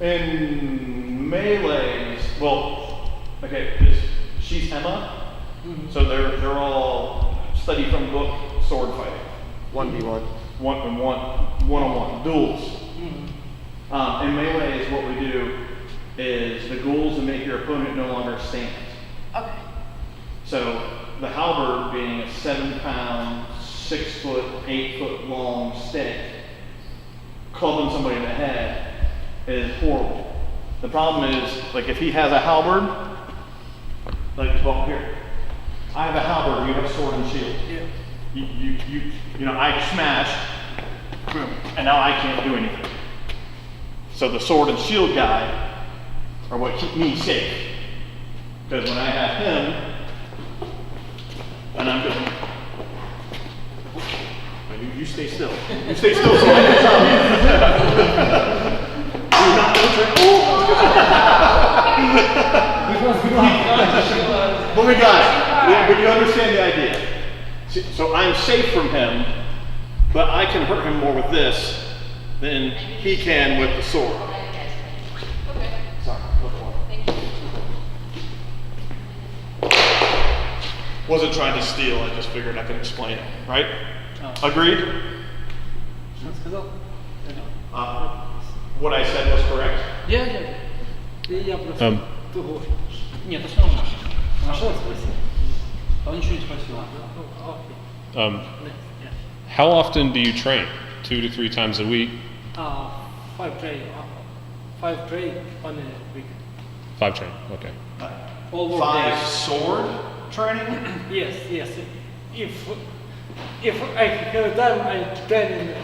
In melees, well, okay, she's Emma, so they're all study from book sword fighting. 1v1. One-on-one, duels. In melees, what we do is the goal is to make your opponent no longer stand. Okay. So the halberd being a 7-pound, 6-foot, 8-foot long stick, clubbing somebody in the head is horrible. The problem is, like, if he has a halberd, like, well, here, I have a halberd, you have a sword and shield. Yeah. You know, I smash, boom, and now I can't do anything. So the sword and shield guy are what keep me safe. Because when I have him, and I'm going, you stay still. You stay still so I can tell you. You're not going to But we got it. But you understand the idea. So I'm safe from him, but I can hurt him more with this than he can with the sword. Okay. Sorry, look for Thank you. it. Wasn't trying to steal, I just figured I could explain it, right? Agreed? Что сказал? What I said was correct? Я. Я просто туго. Нет, все равно. А что спросил? Он ничего не спросил. Окей. How often do you train? 2 to 3 times a week? 5 train on a week. 5 train, okay. All work 5 days. sword training? Yes. If I have time, I train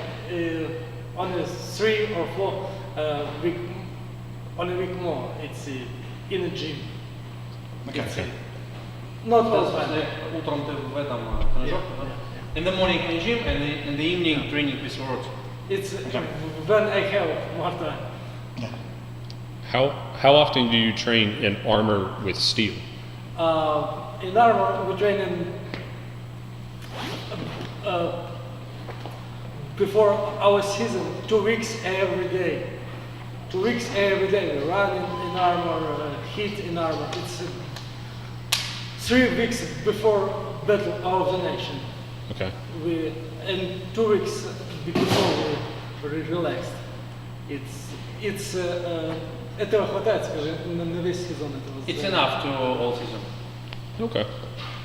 on a 3 or 4 week, on a week more. It's in a gym. It's not all That's why time. утром ты в этом тренажерке, да? In the morning in gym and in the evening training with swords. It's when I have more time. How often do you train in armor with steel? In armor, we train in before our season, 2 weeks every day. 2 weeks every day. We run in armor, hit in armor. It's 3 weeks before battle of the nation. Okay. And 2 weeks before we relaxed. Этого хватает, скажи, на весь сезон этого. It's enough to all season. Okay.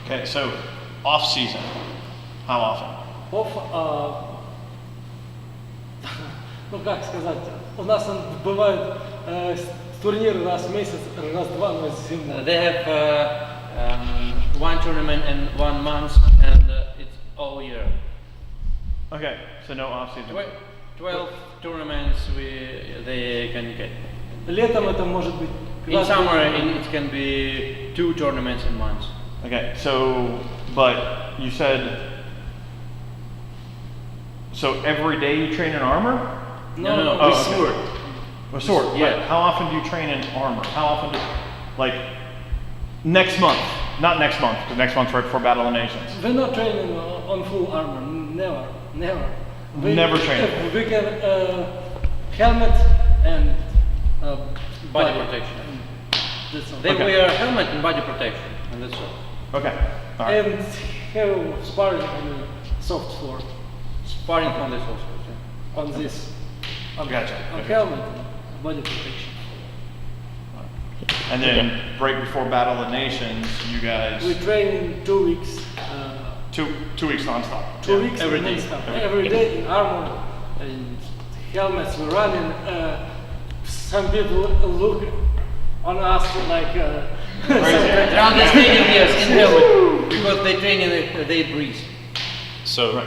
Okay, so off season, how often? Ну как сказать, у нас бывают турниры раз в месяц, раз-два, но зимой. They have one tournament in 1 month and it's all year. Okay, so no off season. 12 tournaments they can get. Летом это может быть. In summer it can be 2 tournaments in months. Okay, so, but you said, so every day you train in armor? No, Oh, with okay. sword. With sword, Yeah. but how often do you train in armor? How often like, next month, not next month, because next month's right before Battle of the Nations. We're not training on full armor. Never. Never train. We can helmet and Body protection. That's all. They Okay. wear helmet and body protection, and that's all. Okay, all right. And have sparring on a soft floor Sparring on this also. on this. On, Gotcha. On Okay. helmet and body protection. And then right before Battle of the Nations, you guys, We train in 2 weeks. 2 weeks nonstop. 2 Yeah. weeks Every day. non-stop. Every day in armor and helmets. We're running. Some people look on us like. Around the stadium, yes, in helmet, because they train in they breathe. So,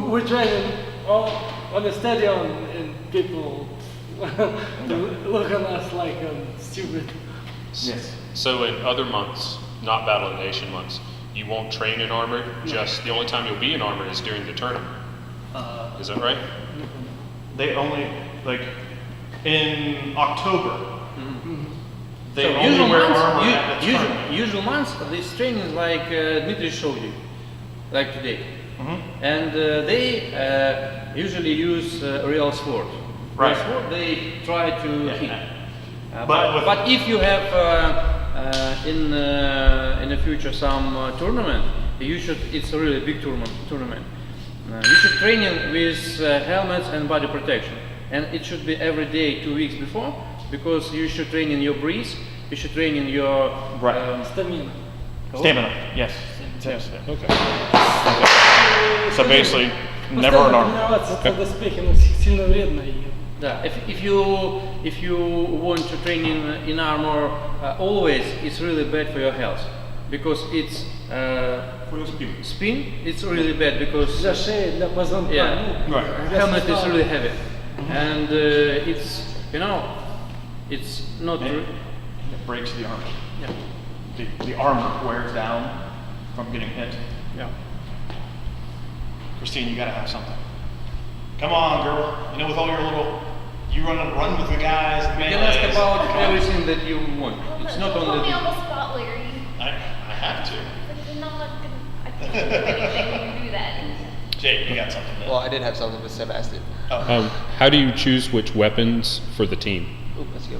We train on the stadium and people look on us like stupid. Yes. so in other months, not Battle of the Nation months, you won't train in armor. Just the only time you'll be in armor is during the tournament. Is that right? They only, like, in October, they So only wear armor at the usual, tournament. usual months, this training is like Dmitry showed you, like today. And they usually use real sword. Right. Real sword, they try to hit. But if you have in the future some tournament, you should. It's a really big tournament. You should training with helmets and body protection, and it should be every day 2 weeks before, because you should train in your breath. You should train in your Right. Stamina. Stamina, yes. Yes. Okay. So basically, never an Постоянно armor. тренироваться это доспехи, но сильно вредно. И Yeah, if you want to train in armor always, it's really bad for your health, because it's For your speed. spin. It's really bad because для шеи, для позвонка. Yeah. ну, Right. для helmet is сустава. really heavy, and it's it's not. It breaks the armor. Yeah. The armor wears down from getting hit. Yeah. Christine, you gotta have something. Come on, girl. You know, with all your little, you run with the guys. You can ask about everything that you want. It's not Put only. me on the spot, Larry. I have to. But you're not gonna. I can't do anything when you do that. Jake, you got something. Well, I did have something with Sebastian. How do you choose which weapons for the team? Ooh, let's go.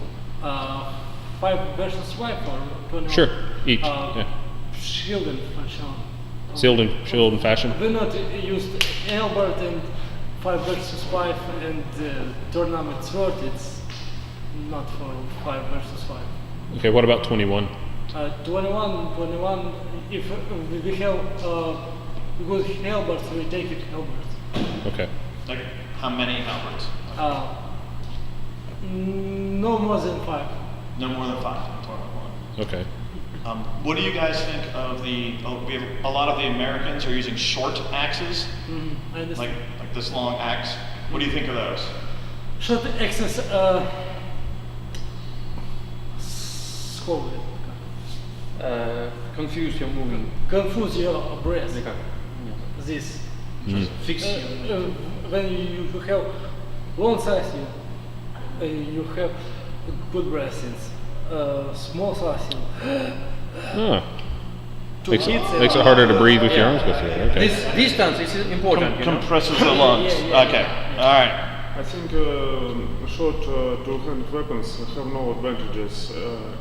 5 versus 5 or 21? Sure, each. Uh, Yeah. Shield and fashion. Shield and fashion. We not used Albert and 5 versus 5 and tournament sword. It's not for 5 versus 5. Okay, what about 21? 21. If we have good Albert, we take it Albert. Okay. Like, how many halberds? No more than 5. No more than 5. Okay. What do you guys think of we have a lot of the Americans are using short axes, I understand. like this long axe. What do you think of those? Short access сковывает. Confuse your moving. Confuse your breath. Никак. This. Fix. When you have long sizing, you have good breathings. Small sizing. Ah. To Makes hit it harder to breathe with your arms with you. Okay. This distance is important. you know? Compresses the lungs. Yeah. Okay. All right. I think short two-handed weapons have no advantages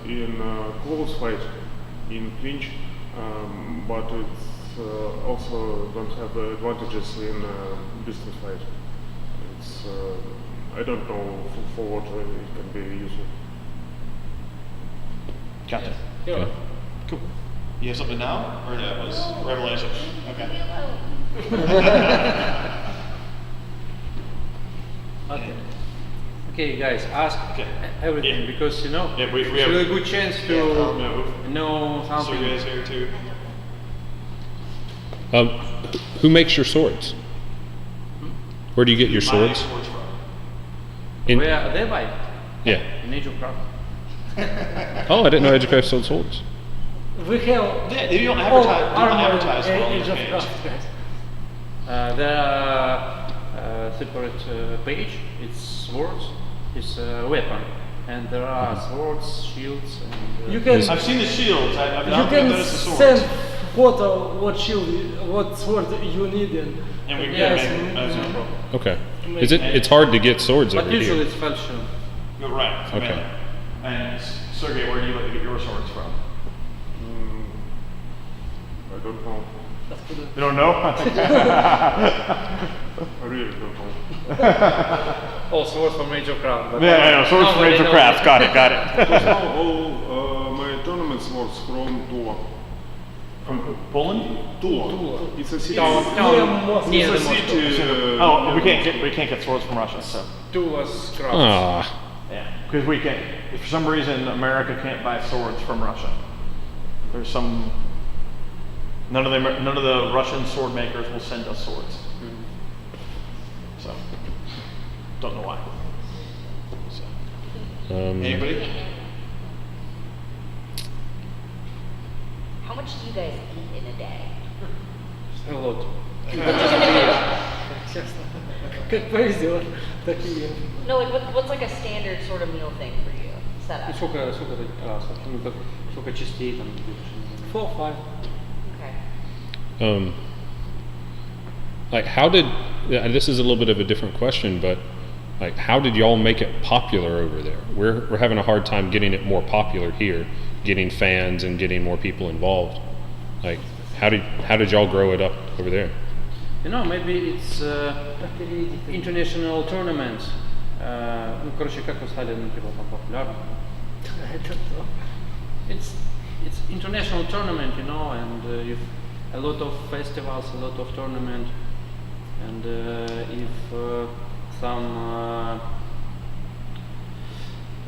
in close fight, in clinch, but it's also don't have advantages in distance fight. It's I don't know for what it can be useful. Gotcha. Yeah. Cool. You have something now, or that was revelation? Okay. Okay. Okay, guys, ask Okay. everything Yeah. because Yeah, we it's have- a really good chance to know So something. you guys here too. Who makes your swords? Where do you get your Buy swords? swords from. In, Where they buy? yeah. In Age of Craft. Oh, I didn't know Edgecraft sold swords. We have Yeah, they don't all advertise. They don't armor advertise on Age the of page. Craft, guys. There are separate page. It's swords. It's a weapon, and there are swords, shields, and You can I've seen the shields. I've you not can noticed the swords. send photo what shield, what sword you need, And we yes, make that's no problem. Okay. It's hard to get swords but over usually here. it's fashion. You're right. I mean, Okay. And Sergey, where do you like to get your swords from? I don't know. You don't know? I really don't know. Oh, swords from Age of Craft. but Yeah, swords from nobody Age of knows. Craft. Got it. Got it. Because now all my tournament swords from Tula. From Poland? Tula. It's a city. Near the It's a Moscow. city. Oh, we can't get swords from Russia. So Tula's Craft. Ah. yeah, because we can't. If for some reason America can't buy swords from Russia, there's some. None of the Russian sword makers will send us swords. So don't know why. So, anybody? How much do you guys eat in a day? A lot. Честно. Как повезет, так и есть. No, like what's like a standard sort of meal thing for you? И Setup. сколько частей там? 4, 5. Okay. Like how did this is a little bit of a different question, but Like, how did y'all make it popular over there? We're having a hard time getting it more popular here, getting fans and getting more people involved. Like, how did y'all grow it up over there? You know, maybe it's international tournaments. Ну, короче, как вы стали, ну, типа, популярны? It's international tournament, you know, and if a lot of festivals, a lot of tournament, and if some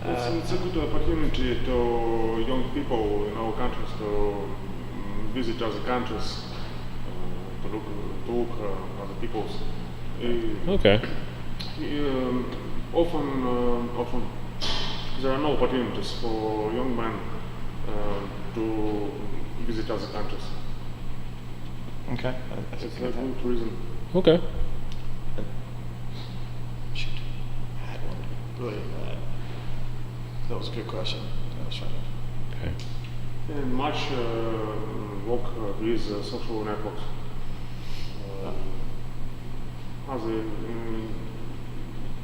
It's a good opportunity to young people in our countries to visit other countries, to look other people's. Okay. Often there are no opportunities for young men to visit other countries. Okay. That's It's a good reason. Okay. Shoot. I had one. Really, that was a good question. I was trying to. Okay. And much work with social networks.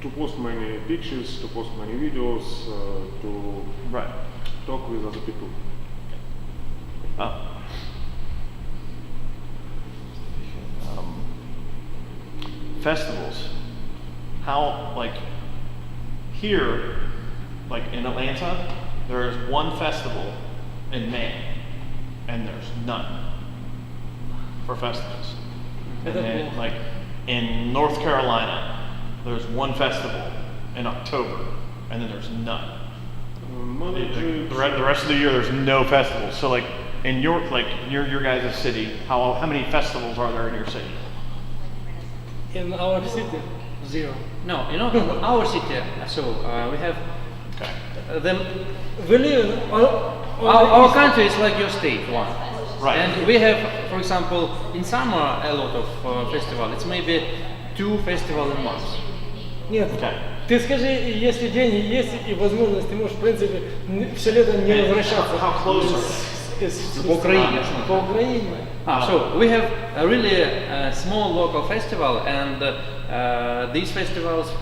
To post many pictures, to post many videos, to Right. talk with other people. Festivals. How, like, here, like in Atlanta, there is one festival in May, and there's none for festivals. And then, like, in North Carolina, there's one festival in October, and then there's none. The rest of the year, there's no festivals. So, like, in your guys' city, how many festivals are there in your city? In our city, 0. no, you know, in our city. So we have Okay. them. We live in Our country is like your state, one. Right. And we have, for example, in summer a lot of festivals. It's maybe 2 festivals a month. Нет. Okay. Ты скажи, если деньги есть и возможность, ты можешь, в принципе, все лето не возвращаться. How close are they? По Украине. По Украине. So we have a really small local festival, and these festivals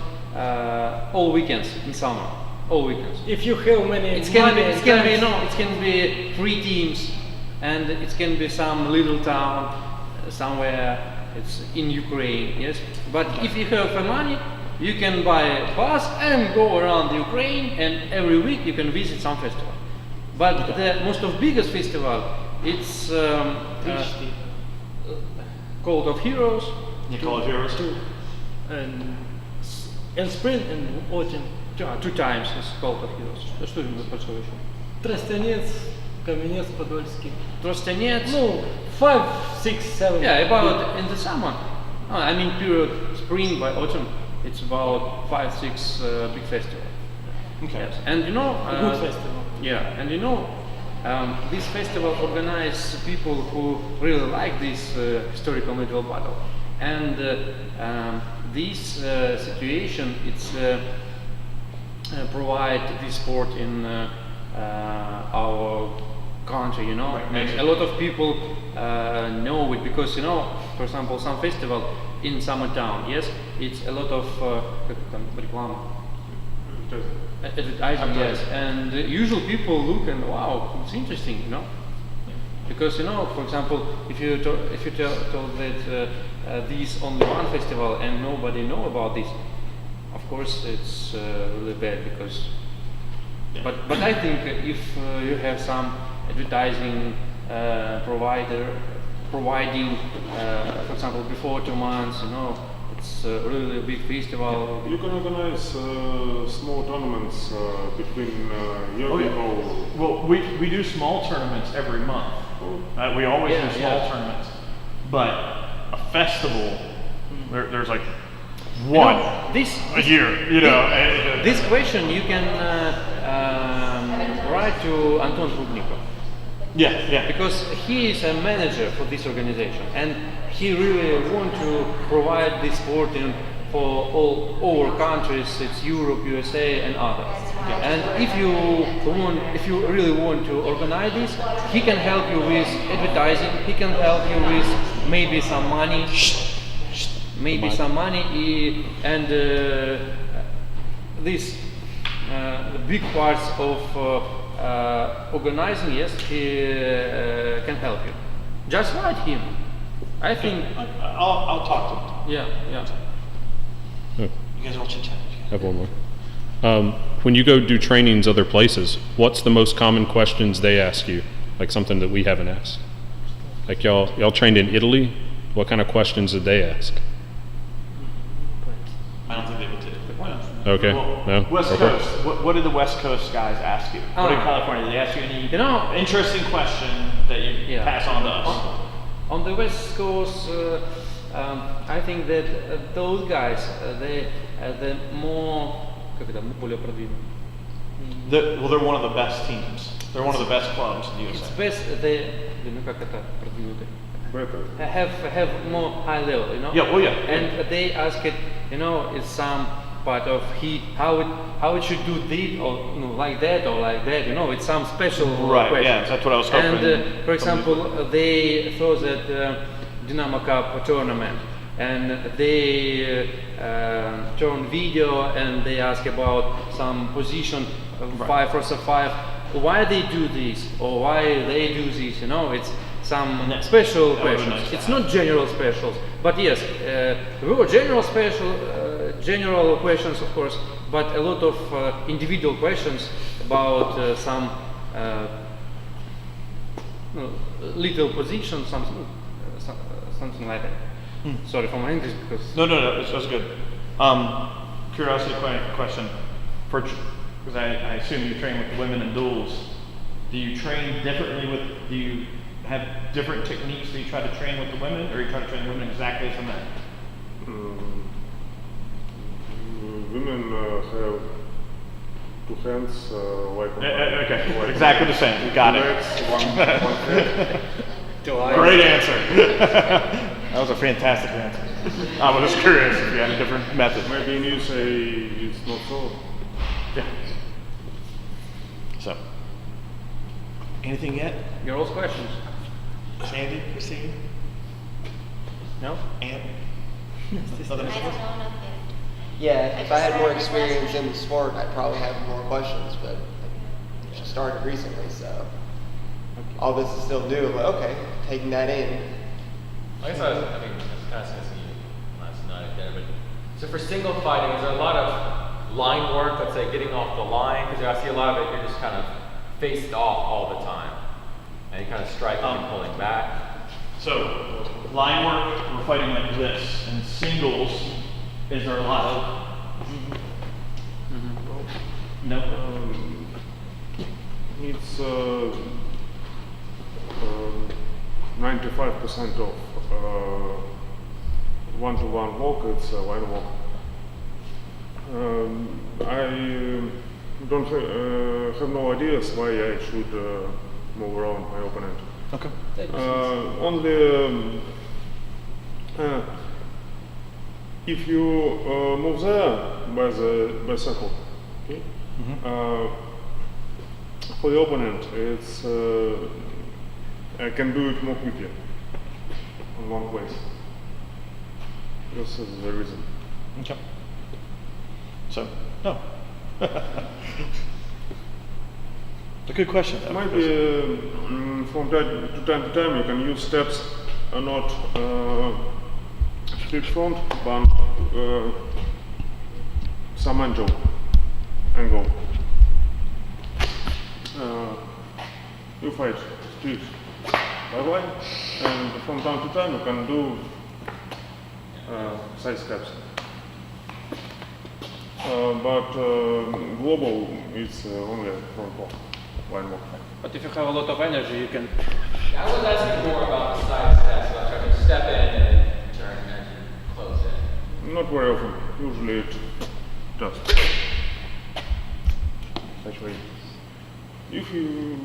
all weekends in summer, all weekends. If you have many It can be, money it can be, and no, it can be 3 teams, and it can be some little town somewhere. It's in Ukraine, yes. But if you have money, you can buy a bus and go around Ukraine, and every week you can visit some festival. But the most of biggest festival, it's Cult of Heroes. You call it heroes? and spring and autumn. 2 times it's Cult of Heroes. Что же мы подсказываем? Тростянец, Каменец, Подольский. Тростянец. No, 5, 6, 7. Yeah, about in the summer. I mean period spring by autumn. It's about 5, 6 big festival. Okay. Yes. And you know, Good festival. yeah, and you know, this festival organize people who really like this historical medieval battle, and this situation it's provide this sport in our country, you know, Right, and a lot of people know it because you know, for example, some festival in summertime, yes, it's a lot of как там, реклама. Advertising, yes, and usual people look and wow, it's interesting, you know, because you know, for example, if you tell that this only one festival and nobody know about this, of course it's really bad because. Yeah. But I think if you have some advertising provider providing, for example, before 2 months, you know. It's really a big festival. You can organize small tournaments between your Oh, yeah. people. Well, we do small tournaments every month. We always Yeah, do small yeah. tournaments. But a festival, there's like You one know, this a year, you know. this question you can write to Anton Rubnikov Yeah. because he is a manager for this organization and he really want to provide this sport for all over countries. It's Europe, USA, and others. And if you really want to organize this, he can help you with advertising. He can help you with maybe some money. And this the big parts of organizing, yes, he can help you. Just write him. I think, I'll talk to him. yeah. Oh, You guys all chit chat. I have one more. When you go do trainings other places, what's the most common questions they ask you? Like something that we haven't asked. Like y'all trained in Italy. What kind of questions did they ask? I don't think they would take it. Okay, no. West Okay. Coast. What did the West Coast guys ask you? What in California? Did they ask you any You know, interesting question that you yeah. pass on to us? On the West Coast, I think that those guys, the more, как это, более продвинутые. Well, they're one of the best teams. They're one of the best clubs in the It's USA. best they, ну как это продвинутые. Better. Have more high level, you know. Yeah, well, yeah. And they ask it, you know, it's some part of how it should do this or like that or like that, you know. It's some special Right, question. yeah, that's what I was hoping. And for example, they throw that Dynamo Cup tournament, and they turn video and they ask about some position, 5 versus 5. Why they do this or why they do this? You know, it's some special that would be questions. nice to It's have. not general specials, but yes, there were general general questions, of course, but a lot of individual questions about some little position, something like that. Sorry for my English because No, that's good. Curiosity question. Because I assume you train with the women in duels. Do you train differently do you have different techniques that you try to train with the women, or you try to train the women exactly as the men? Women have 2 hands like on Okay, like exactly the same. Got it. legs, one head. Great answer. That was a fantastic answer. I was just curious if you had a different method. Maybe in USA it's not so. Yeah. So, anything yet? girls' questions. Sandy, Christine, No? Ann? I don't know enough yet. Yeah, if I had more experience in the sport, I'd probably have more questions, but I just started recently, so all this is still new. But okay, taking that in. I guess I mean, it's kind of sense last night there, but so for single fighting, is there a lot of line work, let's say getting off the line? Because I see a lot of it, you're just kind of faced off all the time. And you kind of striking and pulling back. So, line work, we're fighting like this. And singles, is there a lot of? No. It's 95% of one-to-one walk. It's line walk. I don't have no ideas why I should move around my opponent. Okay. Only if you move there by circle, okay? For the opponent, it's I can do it more quickly on one place. This is the reason. Okay. So, no. It's a good question. though, Maybe from time to time you can use steps, not split front, but some angle. You fight split by line, and from time to time you can do side steps. But global it's only front walk, line walk. But if you have a lot of energy, you can. I was asking more about the side steps, about trying to step in and then turn and close in. Not very often. Usually it just such way. If you,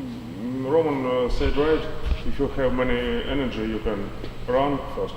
Roman said right, if you have many energy, you can run first.